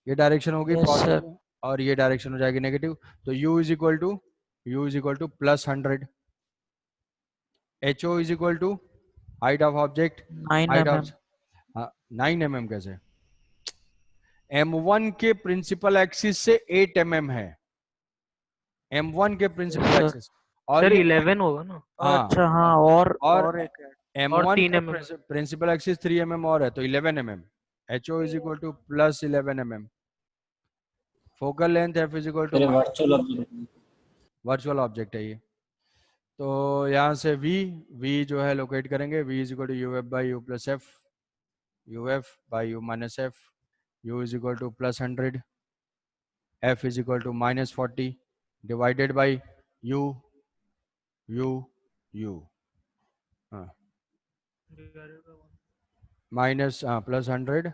ये डायरेक्शन होगी yes sir. Positive और ये डायरेक्शन हो जाएगी नेगेटिव। तो u is equal to +100, ho is equal to height of object, 9 height of mm। 9 mm कैसे, m1 के प्रिंसिपल एक्सिस से 8 mm है, m1 के यस प्रिंसिपल सर। एक्सिस, और सर ये 11 होगा ना। हाँ अच्छा हाँ, और और एक है। और m1 3 का mm। प्रिंसिपल एक्सिस 3 mm और है, तो 11 mm, ho is equal to +11 mm, focal length f is equal to फिर वर्चुअल ऑब्जेक्ट। वर्चुअल ऑब्जेक्ट है ये। तो यहाँ से v जो है लोकेट करेंगे, v is equal to U F by U plus F, U F by U minus F, u is equal to +100, f is equal to -40 divided by u, u हाँ minus +100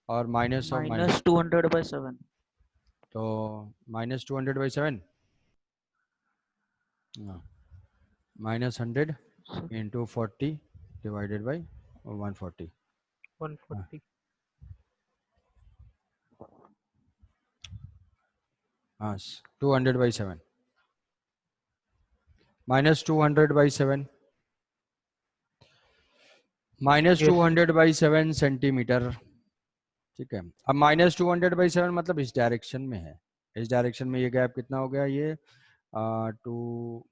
और minus of minus, -200/7। तो -200/7, -100 into 40 divided by 140, 140। हाँ 200/7, -200/7, -200/7 centimetre. ठीक है, अब -200/7 मतलब इस direction में है, इस डायरेक्शन में ये गैप कितना हो गया, ये 2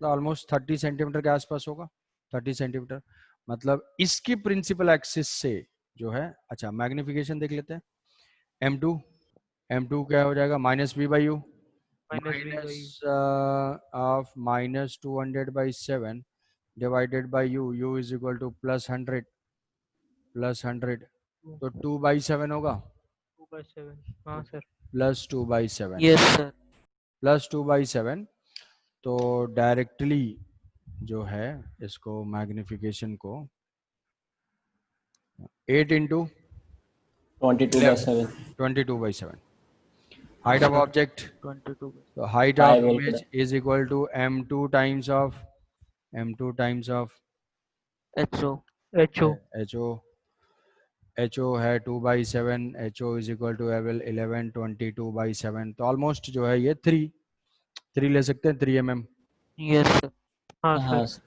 ऑलमोस्ट 30 सेंटीमीटर के आसपास होगा, 30 सेंटीमीटर, मतलब इसकी प्रिंसिपल एक्सिस से जो है, अच्छा मैग्निफिकेशन देख लेते हैं, m2 क्या हो जाएगा, -b/u, minus of -200/7 divided by u is equal to +100, तो 2/7 होगा, 2/7। हाँ सर। +2/7, yes sir. +2/7, तो डायरेक्टली जो है इसको मैग्निफिकेशन को 8 into 22/7 22/7, height of sir object, 22। तो हाइट ऑफ 5 बोल image is equal to m2 times of HO। HO। HO है 2/7, HO इज इक्वल टू 11 22/7, तो ऑलमोस्ट जो है ये 3 ले सकते हैं, 3 mm, यस सर। हाँ हाँ सर।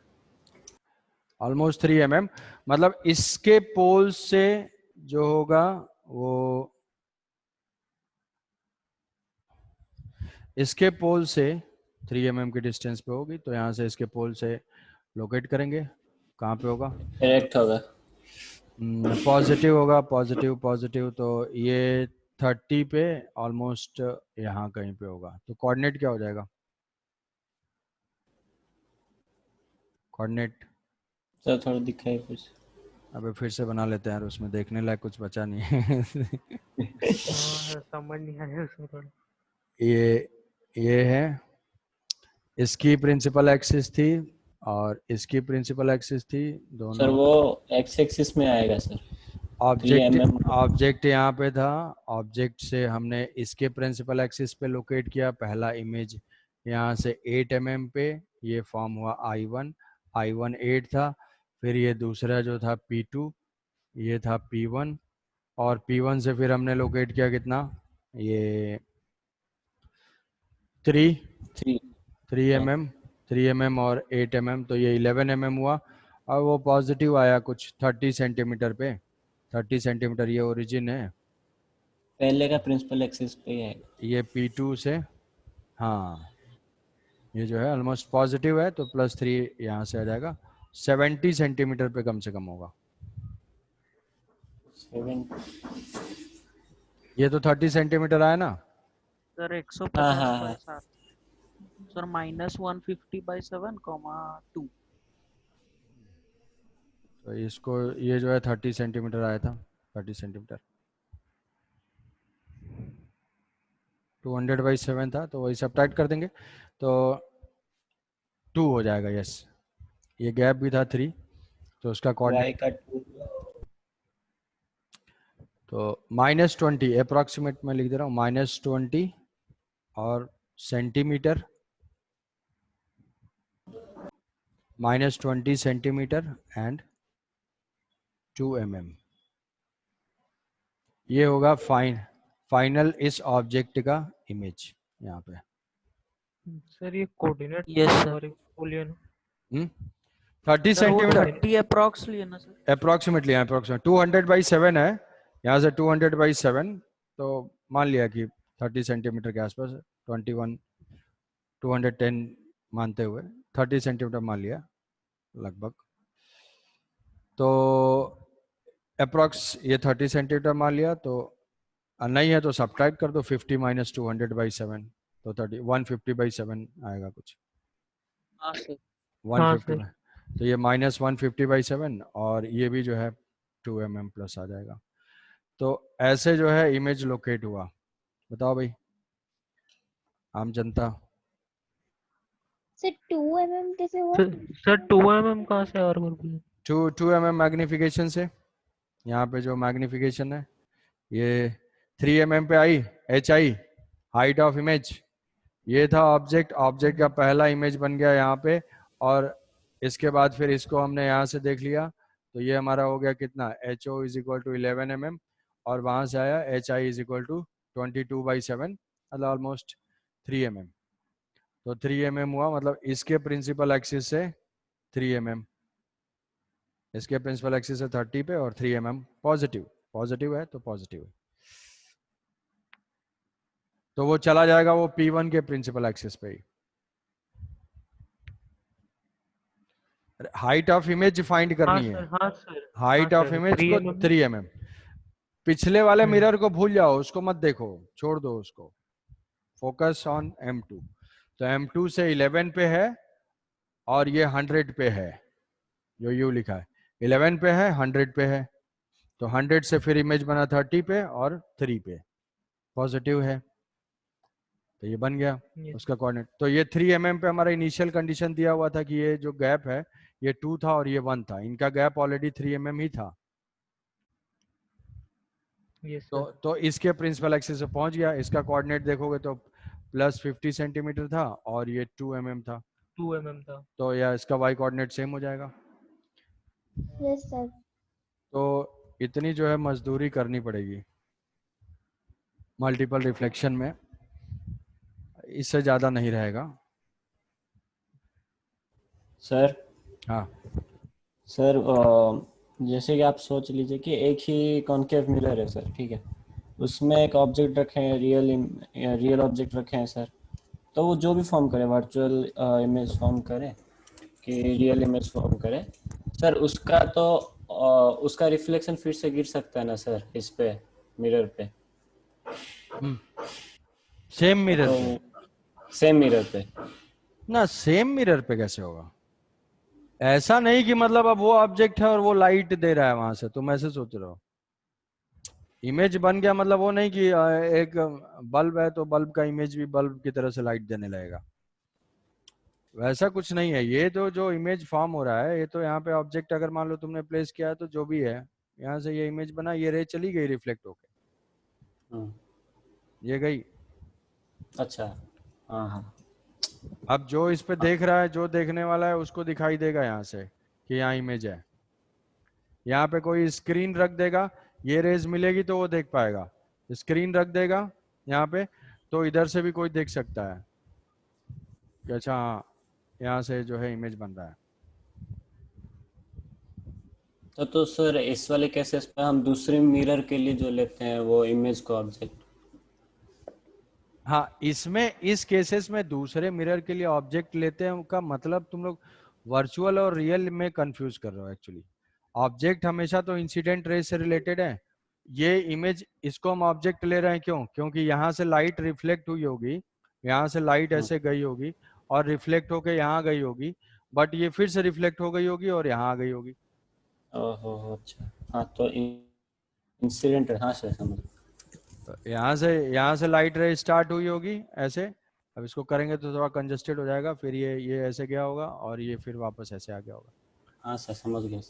ऑलमोस्ट 3 mm, मतलब इसके पोल से जो होगा वो, इसके पोल से 3 mm की डिस्टेंस पे होगी, तो यहाँ से इसके पोल से लोकेट करेंगे, कहाँ पे होगा, करेक्ट होगा। पॉजिटिव होगा, पॉजिटिव पॉजिटिव, तो ये 30 पे ऑलमोस्ट यहाँ कहीं पे होगा, तो कोऑर्डिनेट क्या हो जाएगा, कोऑर्डिनेट, सर थोड़ा दिखाई कुछ। अबे फिर से बना लेते हैं यार, उसमें देखने लायक कुछ बचा नहीं है हाँ सर, समझ नहीं आया उसमें थोड़ा। ये है, इसकी प्रिंसिपल एक्सिस थी और इसकी प्रिंसिपल एक्सिस थी, सर दोनों वो एक्स एक्सिस में आएगा सर। 3 ऑब्जेक्ट, mm ऑब्जेक्ट यहाँ पे था, ऑब्जेक्ट से हमने इसके प्रिंसिपल एक्सिस पे लोकेट किया, पहला इमेज यहाँ से 8 mm पे, ये फॉर्म हुआ I1 8 था, फिर ये दूसरा जो था P2, ये था P1, और P1 से फिर हमने लोकेट किया कितना, ये 3 3 3 mm, 3 mm और 8 mm, तो ये 11 mm हुआ, और वो पॉजिटिव आया कुछ 30 सेंटीमीटर पे, 30 सेंटीमीटर ये ओरिजिन है, पहले का प्रिंसिपल एक्सिस पे ही आएगा। ये P2 से, हाँ ये जो है ऑलमोस्ट पॉजिटिव है, तो +3 यहाँ से आ जाएगा, 70 सेंटीमीटर पे कम से कम होगा, 7। ये तो 30 सेंटीमीटर आया ना, सर हाँ 150 हाँ बाई हाँ 7। सर -150/7, 2। तो इसको ये जो है 30 सेंटीमीटर आया था, 30 सेंटीमीटर, 200/7 था, तो वही सब्ट्रैक्ट कर देंगे, तो 2 हो जाएगा, यस, ये गैप भी था 3, तो उसका वाई कोऑर्डिनेट, का 2। तो -20 अप्रॉक्सीमेट में लिख दे रहा हूँ, -20 और सेंटीमीटर, -20 सेंटीमीटर एंड 2 mm, ये होगा फाइनल इस ऑब्जेक्ट का इमेज यहाँ पे। सर ये कोऑर्डिनेट Yes, sir. हमारे बोलिए ना 30 सर वो सेंटीमीटर 30 अप्रॉक्स लिए ना सर। अप्रोक्सीमेटली 200/7 है, यहाँ से 200/7, तो मान लिया कि 30 सेंटीमीटर के आसपास 21 210 मानते हुए 30 सेंटीमीटर मान लिया लगभग। तो अप्रोक्स ये 30 सेंटीमीटर मान लिया, तो नहीं है तो सब्ट्रैक्ट कर दो 50 - 200/7, तो 150/7 आएगा कुछ। हाँ सर। 150 सर। तो ये -150/7 और ये भी जो है 2 mm प्लस आ जाएगा। तो ऐसे जो है इमेज लोकेट हुआ। बताओ भाई आम जनता। सर 2 mm कैसे हुआ? सर 2 mm कहाँ से और बोलिए? 2 mm मैग्निफिकेशन से, यहाँ पे जो मैग्निफिकेशन है ये 3 mm पे आई, HI हाइट ऑफ इमेज। ये था ऑब्जेक्ट का पहला इमेज बन गया यहाँ पे, और इसके बाद फिर इसको हमने यहाँ से देख लिया, तो ये हमारा हो गया कितना, HO = 11 mm, और वहां से आया HI = 22/7, मतलब ऑलमोस्ट 3 mm। तो 3 mm हुआ, मतलब इसके प्रिंसिपल एक्सिस से 3 mm, इसके प्रिंसिपल एक्सिस से 30 पे, और 3 mm पॉजिटिव है तो पॉजिटिव है, तो वो चला जाएगा वो P1 के प्रिंसिपल एक्सिस पे ही। हाइट ऑफ इमेज फाइंड करनी है, हाँ सर हाइट ऑफ इमेज को 3 mm। पिछले वाले मिरर को भूल जाओ, उसको मत देखो, छोड़ दो उसको, फोकस ऑन M2। तो M2 से 11 पे है और ये 100 पे है, जो यू लिखा है 11 पे है 100 पे है, तो 100 से फिर इमेज बना 30 पे और 3 पे पॉजिटिव है, तो ये बन गया उसका कोऑर्डिनेट। तो ये 3 mm पे हमारा इनिशियल कंडीशन दिया हुआ था कि ये जो गैप है ये 2 था और ये 1 था, इनका गैप ऑलरेडी 3 mm ही था। तो इसके प्रिंसिपल एक्सिस से पहुंच गया, इसका कोऑर्डिनेट देखोगे तो +50 सेंटीमीटर था और ये 2 mm था, 2 mm था, तो या इसका y कोऑर्डिनेट सेम हो जाएगा। Yes sir. तो इतनी जो है मजदूरी करनी पड़ेगी मल्टीपल रिफ्लेक्शन में, इससे ज़्यादा नहीं रहेगा। सर हाँ सर जैसे कि आप सोच लीजिए कि एक ही कॉन्केव मिरर है सर, ठीक है, उसमें एक ऑब्जेक्ट रखे हैं, रियल ऑब्जेक्ट रखे हैं सर, तो वो जो भी फॉर्म करे, वर्चुअल इमेज फॉर्म करे कि रियल इमेज फॉर्म करे सर, उसका तो उसका रिफ्लेक्शन फिर से गिर सकता है ना सर इस पे, मिरर पे, सेम मिरर पे तो सेम मिरर पे ना, सेम मिरर पे कैसे होगा? ऐसा नहीं कि मतलब अब वो ऑब्जेक्ट है और वो लाइट दे रहा है वहां से, तुम ऐसे सोच रहे हो। इमेज बन गया मतलब वो नहीं कि एक बल्ब है तो बल्ब का इमेज भी बल्ब की तरह से लाइट देने लगेगा, वैसा कुछ नहीं है। ये तो जो इमेज फॉर्म हो रहा है, ये तो यहाँ पे ऑब्जेक्ट अगर मान लो तुमने प्लेस किया है तो जो भी है यहाँ से ये इमेज बना, ये रे चली गई रिफ्लेक्ट होके, ये गई। अच्छा हाँ हाँ अब जो इस पे देख रहा है, जो देखने वाला है उसको दिखाई देगा यहाँ से कि यहाँ इमेज है। यहाँ पे कोई स्क्रीन रख देगा, ये रेज मिलेगी तो वो देख पाएगा, स्क्रीन रख देगा यहाँ पे तो इधर से भी कोई देख सकता है कि अच्छा हाँ यहाँ से जो है इमेज बन रहा है। तो सर इस वाले केसेस पे हम दूसरे मिरर के लिए जो लेते हैं वो इमेज को ऑब्जेक्ट, हाँ इसमें इस केसेस में दूसरे मिरर के लिए ऑब्जेक्ट लेते हैं, उनका मतलब तुम लोग वर्चुअल और रियल में कंफ्यूज कर रहे हो। एक्चुअली ऑब्जेक्ट हमेशा तो इंसिडेंट रे से रिलेटेड है, ये इमेज इसको हम ऑब्जेक्ट ले रहे हैं क्यों? क्योंकि यहाँ से लाइट रिफ्लेक्ट हुई होगी, यहाँ से लाइट ऐसे गई होगी और रिफ्लेक्ट होके यहाँ गई होगी, बट ये फिर से रिफ्लेक्ट हो गई होगी और यहाँ आ गई होगी। ओहो अच्छा हाँ, तो इंसिडेंट, हाँ सर समझ। तो यहाँ से लाइट रे स्टार्ट हुई होगी ऐसे, अब इसको करेंगे तो थोड़ा कंजस्टेड हो जाएगा, फिर ये ऐसे गया होगा और ये फिर वापस ऐसे आ गया होगा। हाँ सर समझ गए।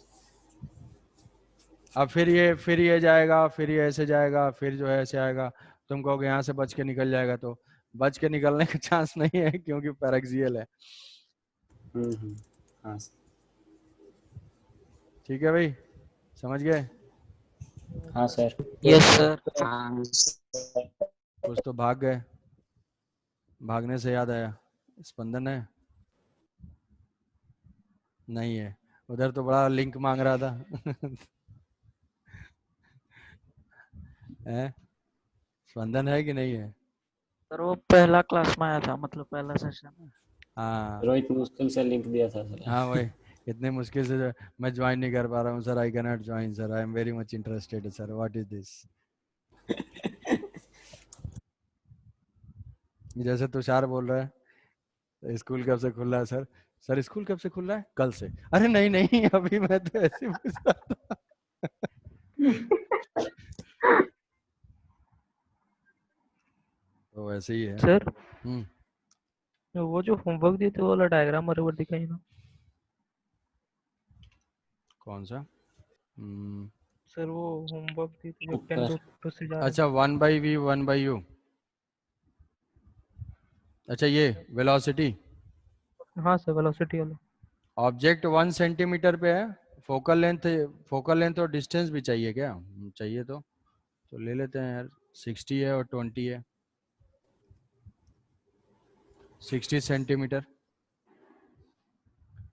अब फिर ये जाएगा, फिर ये ऐसे जाएगा, फिर जो है ऐसे आएगा, तुम कहोगे यहाँ से बच के निकल जाएगा, तो बच के निकलने का चांस नहीं है क्योंकि पैरेक्सियल है। हाँ ठीक है भाई, समझ गए? हाँ सर। Yes sir. कुछ तो भाग गए। भागने से याद आया, स्पंदन है? नहीं है। उधर तो बड़ा लिंक मांग रहा था। है? स्पंदन है कि नहीं है? सर वो पहला क्लास में आया था, मतलब पहला सेशन। हाँ रोहित मुश्किल से लिंक दिया था सर। हाँ वही, इतने मुश्किल से मैं ज्वाइन नहीं कर पा रहा हूँ sir. I can not join sir, I am very much interested sir, what is this. जैसे तुषार बोल रहा है स्कूल कब से खुल रहा है सर? सर स्कूल कब से खुल रहा है? कल से। अरे नहीं नहीं, अभी मैं तो ऐसे ही पूछ रहा था। तो वैसे ही है। सर हम्म। वो जो होमवर्क दिए थे वो वाला डायग्राम और वो दिखाई ना। कौन सा? सर वो होमवर्क दिए थे जो ऊपर 10 रूट से जा रहे अच्छा, 1/v 1/u। अच्छा ये वेलोसिटी। थे। हाँ सर वेलोसिटी वाला। ऑब्जेक्ट 1 सेंटीमीटर पे है। फोकल लेंथ, फोकल लेंथ और डिस्टेंस भी चाहिए क्या? चाहिए तो ले लेते हैं यार। 60 है और 20 है। 60 सेंटीमीटर,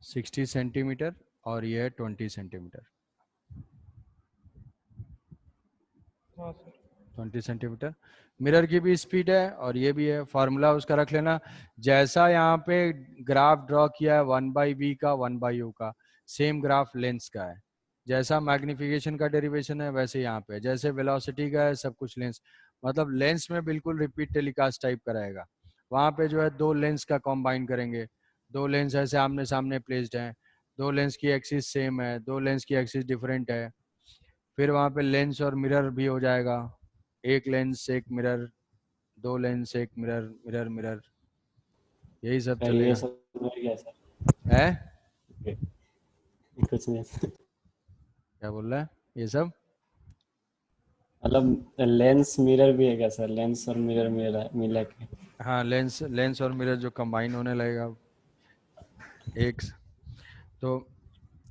60 सेंटीमीटर, और ये है 20 सेंटीमीटर। हाँ सर। 20 सेंटीमीटर। मिरर की भी स्पीड है और ये भी है। फार्मूला उसका रख लेना जैसा यहाँ पे ग्राफ ड्रॉ किया है 1/v का 1/u का, सेम ग्राफ लेंस का है। जैसा मैग्निफिकेशन का डेरिवेशन है वैसे यहाँ पे जैसे वेलोसिटी का है सब कुछ लेंस, मतलब लेंस में बिल्कुल रिपीट टेलीकास्ट टाइप कराएगा। वहाँ पे जो है दो लेंस का कॉम्बाइन करेंगे। दो लेंस ऐसे आमने सामने प्लेस्ड हैं, दो लेंस की एक्सिस सेम है, दो लेंस की एक्सिस डिफरेंट है। फिर वहाँ पे लेंस और मिरर भी हो जाएगा। एक लेंस एक मिरर, दो लेंस एक मिरर, मिरर मिरर, यही सब सर ये चलेगा। सब मिल गया सर। है? कुछ नहीं। क्या बोल रहा है ये सब? मतलब लेंस मिरर भी है क्या सर? लेंस और मिरर मिला मिला के। हाँ, लेंस लेंस और मिरर जो कंबाइन होने लगेगा एक, तो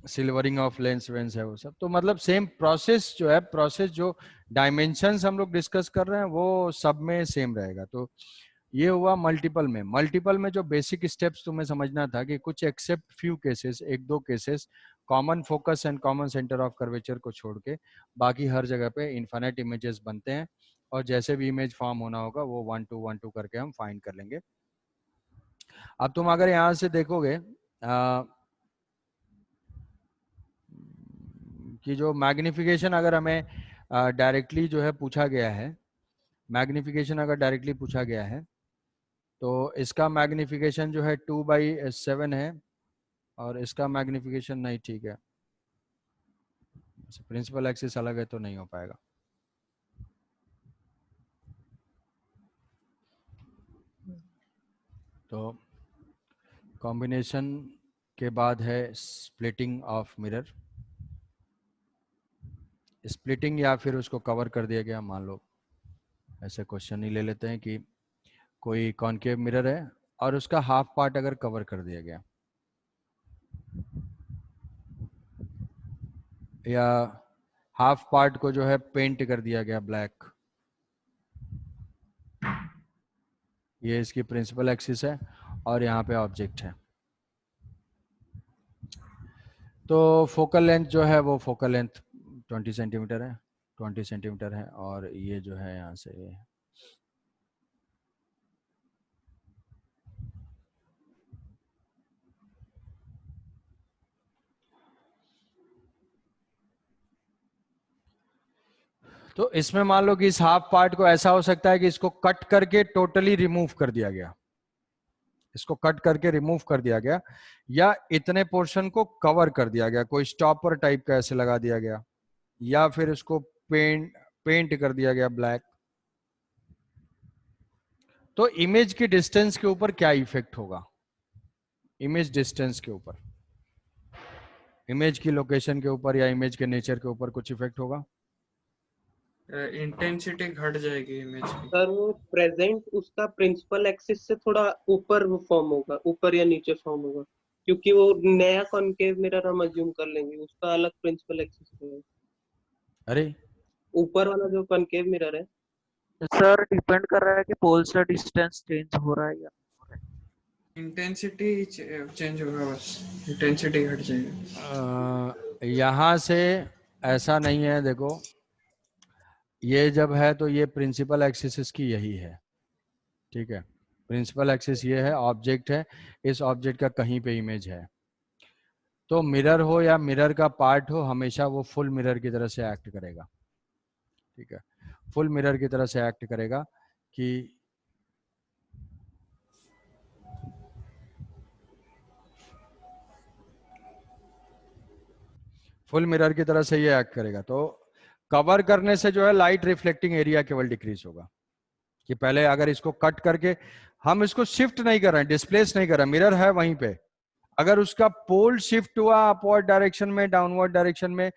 सिल्वरिंग ऑफ लेंस वेंस है वो सब। तो मतलब सेम प्रोसेस जो है, प्रोसेस जो डायमेंशंस हम लोग डिस्कस कर रहे हैं वो सब में सेम रहेगा। तो ये हुआ मल्टीपल में। मल्टीपल में जो बेसिक स्टेप्स तुम्हें समझना था कि कुछ एक्सेप्ट फ्यू केसेस, एक दो cases, common focus and common centre of curvature को छोड़ के बाकी हर जगह पे इन्फिनिट इमेजेस बनते हैं, और जैसे भी इमेज फॉर्म होना होगा वो 1 2 करके हम फाइंड कर लेंगे। अब तुम अगर यहाँ से देखोगे कि जो मैग्निफिकेशन अगर हमें डायरेक्टली जो है पूछा गया है, मैग्निफिकेशन अगर डायरेक्टली पूछा गया है तो इसका मैग्निफिकेशन जो है 2/7 है, और इसका मैग्निफिकेशन नहीं, ठीक है, प्रिंसिपल एक्सिस अलग है तो नहीं हो पाएगा। तो कॉम्बिनेशन के बाद है स्प्लिटिंग ऑफ मिरर। स्प्लिटिंग या फिर उसको कवर कर दिया गया, मान लो ऐसे क्वेश्चन ही ले लेते हैं कि कोई कॉनकेव मिरर है और उसका हाफ पार्ट अगर कवर कर दिया गया, या हाफ पार्ट को जो है पेंट कर दिया गया ब्लैक, ये इसकी प्रिंसिपल एक्सिस है और यहाँ पे ऑब्जेक्ट है। तो फोकल लेंथ जो है वो फोकल लेंथ 20 सेंटीमीटर है, 20 सेंटीमीटर है, और ये जो है यहाँ से ये। तो इसमें मान लो कि इस हाफ पार्ट को ऐसा हो सकता है कि इसको कट करके टोटली रिमूव कर दिया गया, इसको कट करके रिमूव कर दिया गया, या इतने पोर्शन को कवर कर दिया गया, कोई स्टॉपर टाइप का ऐसे लगा दिया गया, या फिर इसको पेंट कर दिया गया ब्लैक। तो इमेज की डिस्टेंस के ऊपर क्या इफेक्ट होगा? इमेज डिस्टेंस के ऊपर, इमेज की लोकेशन के ऊपर या इमेज के नेचर के ऊपर कुछ इफेक्ट होगा? इंटेंसिटी घट जाएगी इमेज की। सर वो प्रेजेंट उसका प्रिंसिपल एक्सिस से थोड़ा ऊपर फॉर्म होगा, ऊपर या नीचे फॉर्म होगा, क्योंकि वो नया कॉनकेव मिरर हम अज्यूम कर लेंगे, उसका अलग प्रिंसिपल एक्सिस रहेगा। अरे ऊपर वाला जो कॉनकेव मिरर है, सर डिपेंड कर रहा है कि पोल से डिस्टेंस चेंज हो रहा है या इंटेंसिटी चेंज होगा, बस इंटेंसिटी घट जाएगी। यहाँ से ऐसा नहीं है, देखो ये जब है तो ये प्रिंसिपल एक्सिस की यही है, ठीक है। प्रिंसिपल एक्सिस ये है, ऑब्जेक्ट है, इस ऑब्जेक्ट का कहीं पे इमेज है, तो मिरर हो या मिरर का पार्ट हो, हमेशा वो फुल मिरर की तरह से एक्ट करेगा, ठीक है। फुल मिरर की तरह से एक्ट करेगा कि फुल मिरर की तरह से ये एक्ट करेगा। तो कवर करने से जो है लाइट रिफ्लेक्टिंग एरिया केवल डिक्रीज होगा, कि पहले अगर इसको कट करके हम इसको शिफ्ट नहीं कर रहे हैं, डिस्प्लेस नहीं कर रहे हैं, मिरर है वहीं पे, अगर उसका पोल शिफ्ट हुआ अपवर्ड डायरेक्शन में, डाउनवर्ड डायरेक्शन में,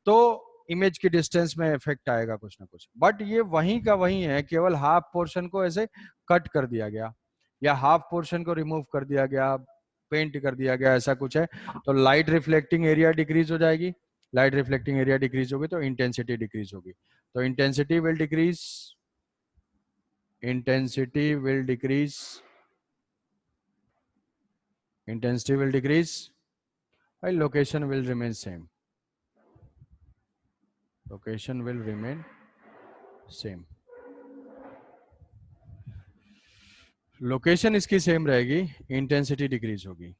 तो इमेज की डिस्टेंस में इफेक्ट आएगा कुछ ना कुछ। बट ये वहीं का वहीं है, केवल हाफ पोर्शन को ऐसे कट कर दिया गया या हाफ पोर्शन को रिमूव कर दिया गया, पेंट कर दिया गया, ऐसा कुछ है। तो लाइट रिफ्लेक्टिंग एरिया डिक्रीज हो जाएगी, लाइट रिफ्लेक्टिंग एरिया डिक्रीज होगी तो इंटेंसिटी डिक्रीज होगी, तो intensity will decrease, intensity will decrease, intensity will decrease, while location will remain same, location will remain same, location इसकी सेम रहेगी, इंटेंसिटी डिक्रीज होगी।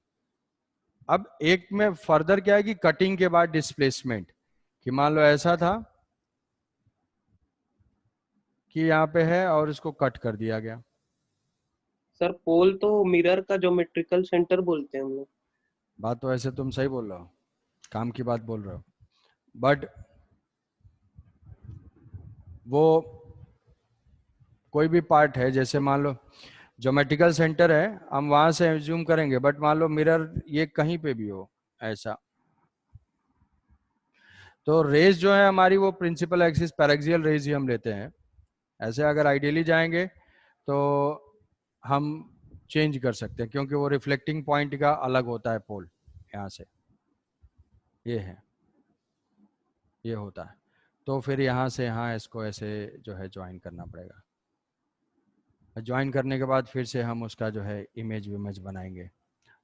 अब एक में फर्दर क्या है कि कटिंग के बाद डिस्प्लेसमेंट, कि मान लो ऐसा था कि यहाँ पे है और इसको कट कर दिया गया। सर पोल तो मिरर का ज्योमेट्रिकल सेंटर बोलते हैं हम लोग। बात तो ऐसे तुम सही बोल रहे हो, काम की बात बोल रहे हो, बट वो कोई भी पार्ट है, जैसे मान लो ज्योमेट्रिकल सेंटर है, हम वहां से एज्यूम करेंगे, बट मान लो मिरर ये कहीं पे भी हो ऐसा, तो रेज जो है हमारी वो प्रिंसिपल एक्सिस पैरेक्सियल रेज ही हम लेते हैं। ऐसे अगर आइडियली जाएंगे तो हम चेंज कर सकते हैं, क्योंकि वो रिफ्लेक्टिंग पॉइंट का अलग होता है पोल, यहाँ से ये है, ये होता है, तो फिर यहाँ से यहाँ इसको ऐसे जो है ज्वाइन करना पड़ेगा, ज्वाइन करने के बाद फिर से हम उसका जो है इमेज विमेज बनाएंगे,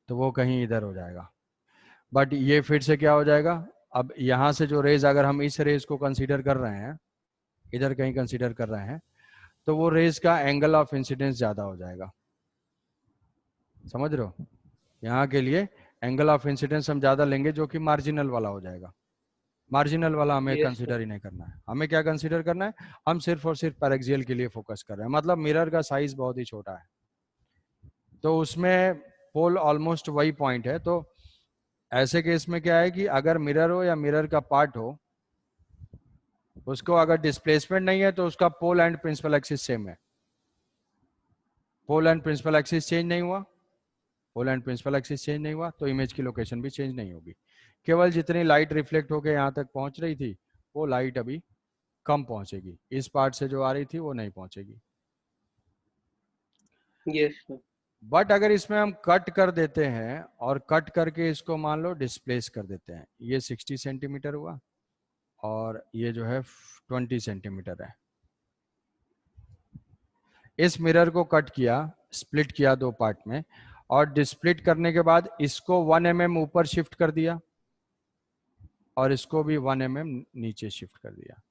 तो वो कहीं इधर हो जाएगा। बट ये फिर से क्या हो जाएगा, अब यहाँ से जो रेज, अगर हम इस रेज को कंसीडर कर रहे हैं, इधर कहीं कंसीडर कर रहे हैं, तो वो रेज का एंगल ऑफ इंसिडेंस ज़्यादा हो जाएगा, समझ रहे हो। यहाँ के लिए एंगल ऑफ इंसिडेंस हम ज़्यादा लेंगे, जो कि मार्जिनल वाला हो जाएगा। मार्जिनल वाला हमें Yes, कंसीडर ही नहीं करना है, हमें क्या कंसीडर करना है, हम सिर्फ और सिर्फ पैरेक्सियल के लिए फोकस कर रहे हैं। मतलब मिरर का साइज बहुत ही छोटा है, तो उसमें पोल ऑलमोस्ट वही पॉइंट है। तो ऐसे केस में क्या है कि अगर मिरर हो या मिरर का पार्ट हो, उसको अगर डिस्प्लेसमेंट नहीं है तो उसका pole and principal axis same है, pole and principal axis change नहीं हुआ, pole and principal axis change नहीं हुआ, तो इमेज की लोकेशन भी चेंज नहीं होगी। केवल जितनी लाइट रिफ्लेक्ट होकर यहाँ तक पहुंच रही थी, वो लाइट अभी कम पहुंचेगी, इस पार्ट से जो आ रही थी वो नहीं पहुंचेगी। yes sir. बट अगर इसमें हम कट कर देते हैं और कट करके इसको मान लो डिस्प्लेस कर देते हैं, ये 60 सेंटीमीटर हुआ और ये जो है 20 सेंटीमीटर है, इस मिरर को कट किया, स्प्लिट किया दो पार्ट में, और डिस्प्लिट करने के बाद इसको 1 mm ऊपर शिफ्ट कर दिया और इसको भी 1 mm नीचे शिफ्ट कर दिया।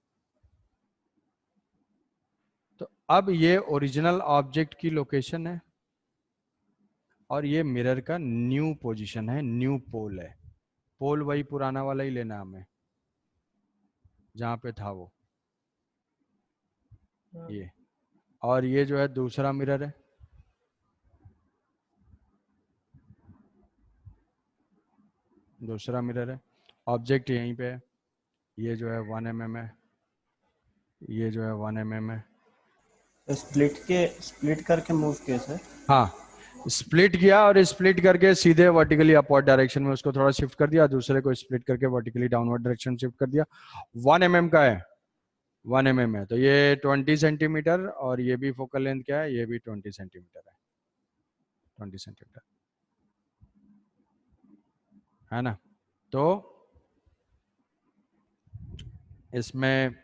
तो अब ये ओरिजिनल ऑब्जेक्ट की लोकेशन है और ये मिरर का न्यू पोजीशन है, न्यू पोल है। पोल वही पुराना वाला ही लेना हमें, जहां पे था वो, ये। और ये जो है दूसरा मिरर है, दूसरा मिरर है, ऑब्जेक्ट यहीं पे है, ये जो है 1 mm है, ये जो है 1 mm है। स्प्लिट करके मूव किया सर। हाँ, स्प्लिट किया और स्प्लिट करके सीधे वर्टिकली अपवर्ड डायरेक्शन में उसको थोड़ा शिफ्ट कर दिया, दूसरे को स्प्लिट करके वर्टिकली डाउनवर्ड डायरेक्शन शिफ्ट कर दिया। 1 mm का है, 1 mm है, तो ये 20 सेंटीमीटर, और ये भी फोकल लेंथ क्या है, ये भी 20 सेंटीमीटर है, 20 सेंटीमीटर है ना। तो इसमें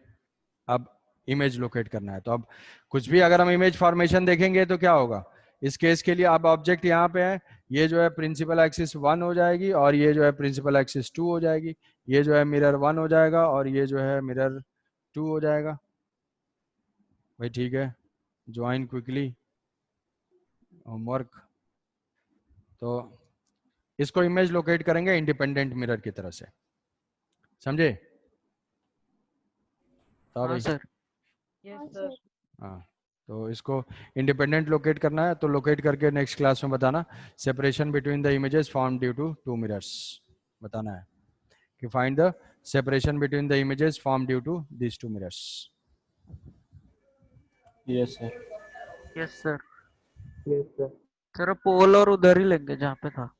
अब इमेज लोकेट करना है। तो अब कुछ भी अगर हम इमेज फॉर्मेशन देखेंगे तो क्या होगा इस केस के लिए, अब ऑब्जेक्ट यहाँ पे है, ये जो है प्रिंसिपल एक्सिस 1 हो जाएगी और ये जो है प्रिंसिपल एक्सिस 2 हो जाएगी, ये जो है मिरर 1 हो जाएगा और ये जो है मिरर 2 हो जाएगा। भाई ठीक है, ज्वाइन क्विकली होमवर्क। तो इसको इमेज लोकेट करेंगे इंडिपेंडेंट मिरर की तरह से, समझे? तो हाँ भाई सर। हाँ सर। हाँ, तो इसको इंडिपेंडेंट लोकेट करना है, तो लोकेट करके नेक्स्ट क्लास में बताना separation between the images form due to two mirrors, बताना है कि find the separation between the images form due to this two mirrors. Yes sir. Yes sir. Yes sir. Sir pole और उधर ही लेंगे जहाँ पे था।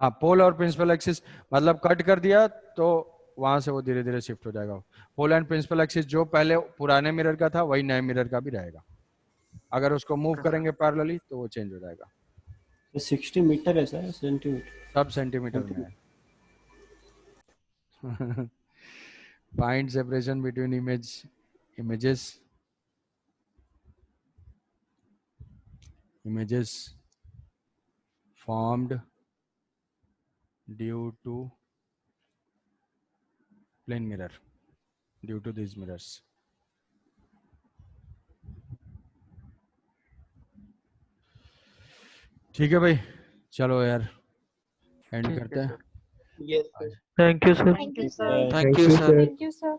हाँ, पोल और प्रिंसिपल एक्सिस मतलब कट कर दिया तो वहां से वो धीरे धीरे शिफ्ट हो जाएगा। पोल एंड प्रिंसिपल एक्सिस जो पहले पुराने मिरर का था वही नए मिरर का भी रहेगा, अगर उसको मूव करेंगे पैरेलली तो वो चेंज हो जाएगा। 60 मीटर है सर, सेंटीमीटर? सब सेंटीमीटर में है। Find separation between images formed due to plane mirror, due to these mirrors. ठीक है भाई, चलो यार एंड ठीक है करते हैं। Sir. Yes sir. Thank you sir. Thank you, sir. Thank you sir. Thank you, sir.